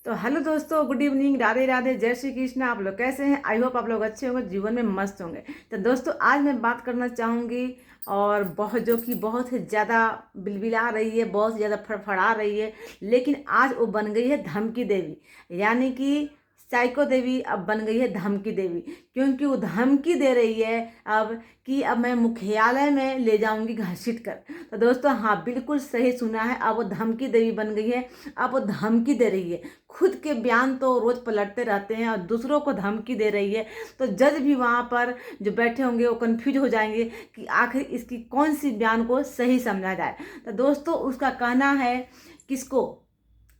तो हेलो दोस्तों, good evening, Radhe Radhe, जय श्री कृष्ण। आप लोग कैसे हैं? आई होप आप लोग अच्छे होंगे, जीवन में मस्त होंगे। तो दोस्तों, आज मैं बात करना चाहूँगी और बहुत ही ज़्यादा बिलबिला रही है, बहुत ज़्यादा फड़फड़ा रही है। लेकिन आज वो बन गई है धमकी देवी, यानी कि साइको देवी अब बन गई है धमकी देवी। क्योंकि वो धमकी दे रही है अब कि अब मैं मुख्यालय में ले जाऊंगी घसीट कर। तो दोस्तों, हाँ, बिल्कुल सही सुना है, अब वो धमकी देवी बन गई है। अब वो धमकी दे रही है। खुद के बयान तो रोज पलटते रहते हैं और दूसरों को धमकी दे रही है। तो जज भी वहाँ पर जो बैठे होंगे वो कंफ्यूज हो जाएंगे कि आखिर इसकी कौन सी बयान को सही समझा जाए। तो दोस्तों, उसका कहना है किसको?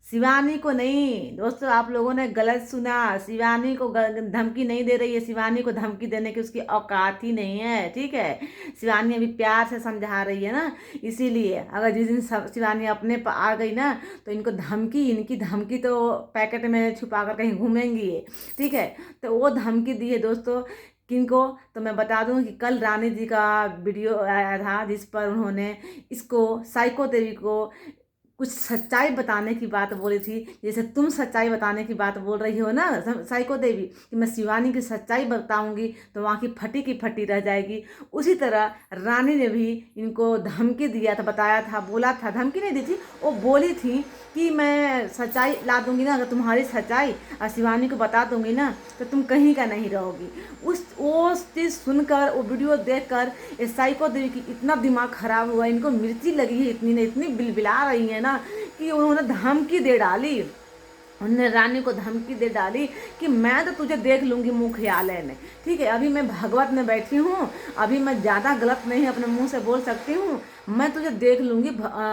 शिवानी को नहीं दोस्तों, आप लोगों ने गलत सुना। शिवानी को धमकी नहीं दे रही है। शिवानी को धमकी देने की उसकी औकात ही नहीं है, ठीक है। शिवानी अभी प्यार से समझा रही है ना, इसीलिए। अगर जिस दिन शिवानी अपने पर आ गई ना, तो इनकी धमकी तो पैकेट में छुपा कर कहीं घूमेंगी ये, ठीक है। तो वो धमकी दी है दोस्तों। किनको? तो मैं बता दूं कि कल रानी जी का वीडियो आया था, जिस पर उन्होंने इसको, साइको देवी को, कुछ सच्चाई बताने की बात बोली थी। जैसे तुम सच्चाई बताने की बात बोल रही हो ना साइको देवी, कि मैं शिवानी की सच्चाई बताऊंगी तो वहाँ की फटी रह जाएगी। उसी तरह रानी ने भी इनको धमकी दिया था, बताया था, बोला था। धमकी नहीं दी थी, वो बोली थी कि मैं सच्चाई ला दूंगी ना, अगर तुम्हारी सच्चाई और शिवानी को बता दूंगी ना, तो तुम कहीं का नहीं रहोगी। वो चीज़ सुनकर, वो वीडियो देखकर इस साइको देवी की इतना दिमाग खराब हुआ, इनको मिर्ची लगी है इतनी, ने इतनी बिलबिला रही है ना, कि उन्होंने धमकी दे डाली। उन्होंने रानी को धमकी दे डाली कि मैं तो तुझे देख लूंगी मुख्यालय में, ठीक है। अभी मैं भगवत में बैठी हूँ, अभी मैं ज़्यादा गलत नहीं अपने मुंह से बोल सकती हूँ, मैं तुझे देख लूंगी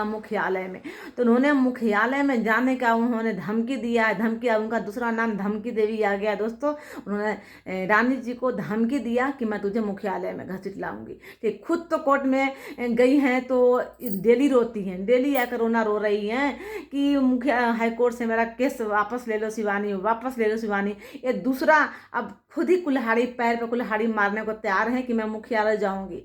मुख्यालय में। तो उन्होंने मुख्यालय में जाने का उन्होंने धमकी दिया है। धमकी, उनका दूसरा नाम धमकी देवी आ गया दोस्तों। उन्होंने रानी जी को धमकी दिया कि मैं तुझे मुख्यालय में घसीट लाऊंगी, ठीक। खुद तो कोर्ट में गई हैं, तो डेली रोती हैं, डेली आकर रोना रो रही हैं कि मुख्य हाईकोर्ट से मेरा केस वापस ले लो शिवानी, वापस ले लो शिवानी। ये दूसरा अब खुद ही कुल्हाड़ी, पैर पे कुल्हाड़ी मारने को तैयार है कि मैं मुख्यालय जाऊंगी।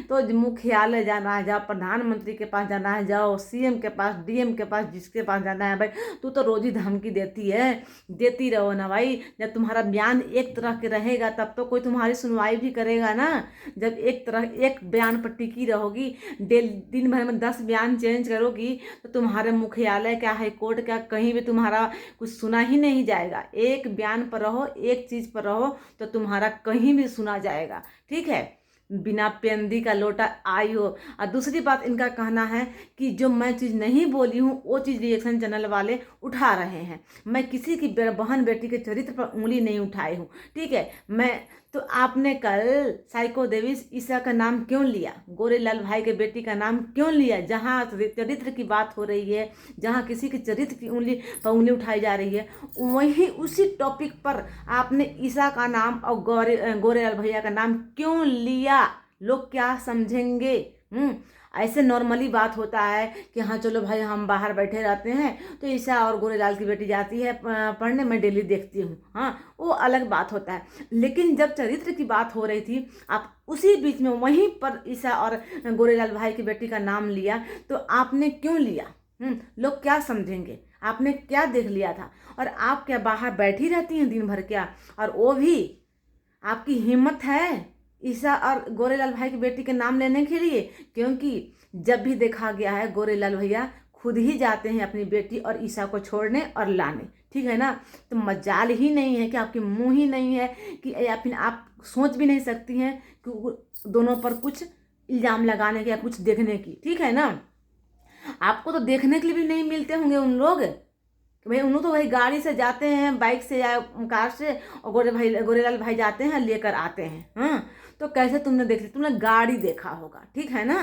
तो मुख्यालय जाना है, जाओ, प्रधानमंत्री के पास जाना है, जाओ, सीएम के पास, डीएम के पास, जिसके पास जाना है। भाई, तू तो रोज ही धमकी देती है, देती रहो ना भाई। जब तुम्हारा बयान एक तरह के रहेगा तब तो कोई तुम्हारी सुनवाई भी करेगा ना। जब एक बयान पर टिकी रहोगी, दिन भर में 10 बयान चेंज करोगी, तो तुम्हारे मुख्यालय क्या, हाईकोर्ट क्या, कहीं भी तुम्हारा कुछ सुना ही नहीं जाएगा। एक बयान पर रहो, एक चीज पर रहो, तो तुम्हारा कहीं भी सुना जाएगा, ठीक है। बिना पेंदी का लोटा आई हो। और दूसरी बात, इनका कहना है कि जो मैं चीज़ नहीं बोली हूँ वो चीज़ रिएक्शन चैनल वाले उठा रहे हैं। मैं किसी की बहन बेटी के चरित्र पर उंगली नहीं उठाई हूँ, ठीक है। तो आपने कल साइको देवी ईसा का नाम क्यों लिया? गोरेलाल भाई के बेटी का नाम क्यों लिया? जहाँ चरित्र की बात हो रही है, जहाँ किसी के चरित्र की उंगली उठाई जा रही है, वहीं उसी टॉपिक पर आपने ईसा का नाम और गोरेलाल भैया का नाम क्यों लिया? लोग क्या समझेंगे? ऐसे नॉर्मली बात होता है कि हाँ चलो भाई, हम बाहर बैठे रहते हैं तो ईसा और गोरेलाल की बेटी जाती है पढ़ने, में डेली देखती हूँ, हाँ, वो अलग बात होता है। लेकिन जब चरित्र की बात हो रही थी, आप उसी बीच में वहीं पर ईसा और गोरेलाल भाई की बेटी का नाम लिया, तो आपने क्यों लिया? लोग क्या समझेंगे? आपने क्या देख लिया था? और आप क्या बाहर बैठी रहती हैं दिन भर क्या? और वो भी आपकी हिम्मत है ईसा और गोरेलाल भाई की बेटी के नाम लेने के लिए? क्योंकि जब भी देखा गया है, गोरेलाल भैया खुद ही जाते हैं अपनी बेटी और ईसा को छोड़ने और लाने, ठीक है ना। तो मजाल ही नहीं है कि आपके मुंह ही नहीं है कि, या फिर आप सोच भी नहीं सकती हैं कि दोनों पर कुछ इल्जाम लगाने के या कुछ देखने की, ठीक है ना। आपको तो देखने के लिए भी नहीं मिलते होंगे उन लोग। भाई, उन्होंने तो वही गाड़ी से जाते हैं, बाइक से या कार से, और गोरेलाल भाई जाते हैं लेकर आते हैं, हाँ। तो कैसे तुमने तुमने गाड़ी देखा होगा, ठीक है ना,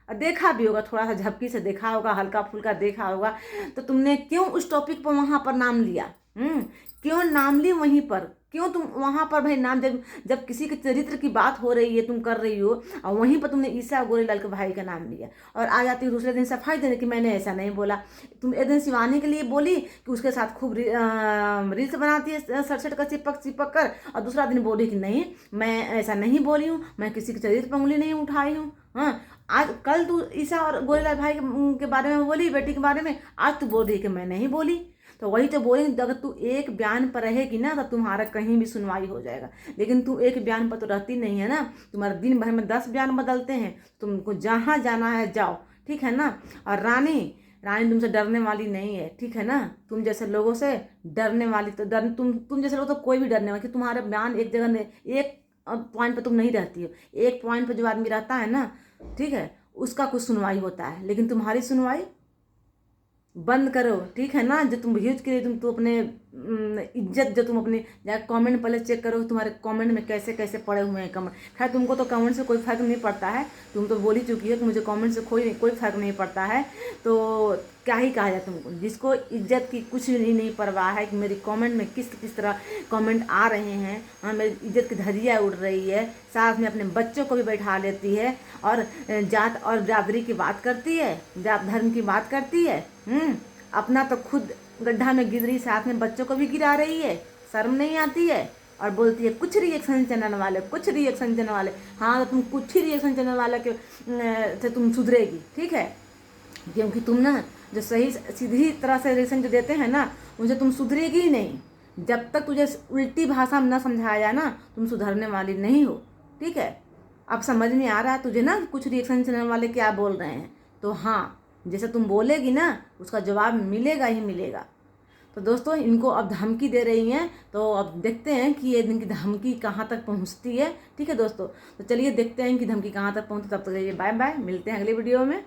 और देखा भी होगा, थोड़ा सा झपकी से देखा होगा, हल्का फुल्का देखा होगा। तो तुमने क्यों उस टॉपिक पर वहां पर नाम लिया? क्यों नाम ली वहीं पर? क्यों तुम वहां पर भाई नाम, जब किसी के चरित्र की बात हो रही है, तुम कर रही हो, और वहीं पर तुमने ईसा गोरेलाल के भाई का नाम लिया, और आ जाती है दूसरे दिन सफाई देने कि मैंने ऐसा नहीं बोला। तुम एक दिन शिवानी के लिए बोली कि उसके साथ खूब रील्स बनाती है सड़सड़ का चिपक कर, और दूसरा दिन बोली कि नहीं, मैं ऐसा नहीं बोली हूँ, मैं किसी के चरित्र पर उंगली नहीं उठाई हूँ, हाँ। आज कल तू ईसा और गोरेलाल भाई के बारे में बोली, बेटी के बारे में, आज तू बोल रही कि मैं नहीं बोली। तो वही तो बोलेंगे, अगर तू एक बयान पर रहेगी ना तो तुम्हारा कहीं भी सुनवाई हो जाएगा, लेकिन तू एक बयान पर तो रहती नहीं है ना। तुम्हारा दिन भर में 10 बयान बदलते हैं, तुमको जहाँ जाना है जाओ, ठीक है ना। और रानी रानी तुमसे डरने वाली नहीं है, ठीक है ना। तुम जैसे लोगों से डरने वाली तो तुम जैसे लोग तो कोई भी डरने वाली, कि तुम्हारे बयान एक जगह नहीं, एक पॉइंट पे तुम नहीं रहती हो। एक पॉइंट पे जो आदमी रहता है ना, ठीक है, उसका कुछ सुनवाई होता है, लेकिन तुम्हारी सुनवाई बंद करो, ठीक है ना। जो तुम व्यूज के लिए तुम अपने इज्जत, जो तुम अपने जाकर कमेंट पहले चेक करो, तुम्हारे कमेंट में कैसे कैसे पड़े हुए हैं कमेंट। खैर तुमको तो कमेंट से कोई फ़र्क नहीं पड़ता है, तुम तो बोल ही चुकी हो कि मुझे कमेंट से कोई फ़र्क नहीं पड़ता है, तो क्या ही कहा जाए तुमको। जिसको इज्जत की कुछ भी नहीं परवाह है कि मेरी कमेंट में किस किस तरह कमेंट आ रहे हैं, हाँ मेरी इज्जत की धज्जियाँ उड़ रही है, साथ में अपने बच्चों को भी बैठा लेती है, और जात और बिरादरी की बात करती है, जात धर्म की बात करती है। अपना तो खुद गड्ढा में गिर रही, साथ में बच्चों को भी गिरा रही है, शर्म नहीं आती है। और बोलती है कुछ रिएक्शन चैनल वाले, कुछ रिएक्शन चैनल वाले। हाँ तो तुम कुछ ही रिएक्शन चैनल वाले के से तुम सुधरेगी, ठीक है, क्योंकि तुम ना जो सही सीधी तरह से रिएक्शन जो देते हैं ना, उनसे तुम सुधरेगी ही नहीं। जब तक तुझे उल्टी भाषा में ना समझाया जाए ना, तुम सुधरने वाली नहीं हो, ठीक है। अब समझ में आ रहा है तुझे ना कुछ रिएक्शन चैनल वाले क्या बोल रहे हैं। तो हाँ, जैसे तुम बोलेगी ना उसका जवाब मिलेगा ही मिलेगा। तो दोस्तों इनको अब धमकी दे रही हैं, तो अब देखते हैं कि ये इनकी धमकी कहाँ तक पहुँचती है, ठीक है दोस्तों। तो चलिए देखते हैं कि धमकी कहाँ तक पहुँचती। तब तक ये बाय बाय, मिलते हैं अगली वीडियो में।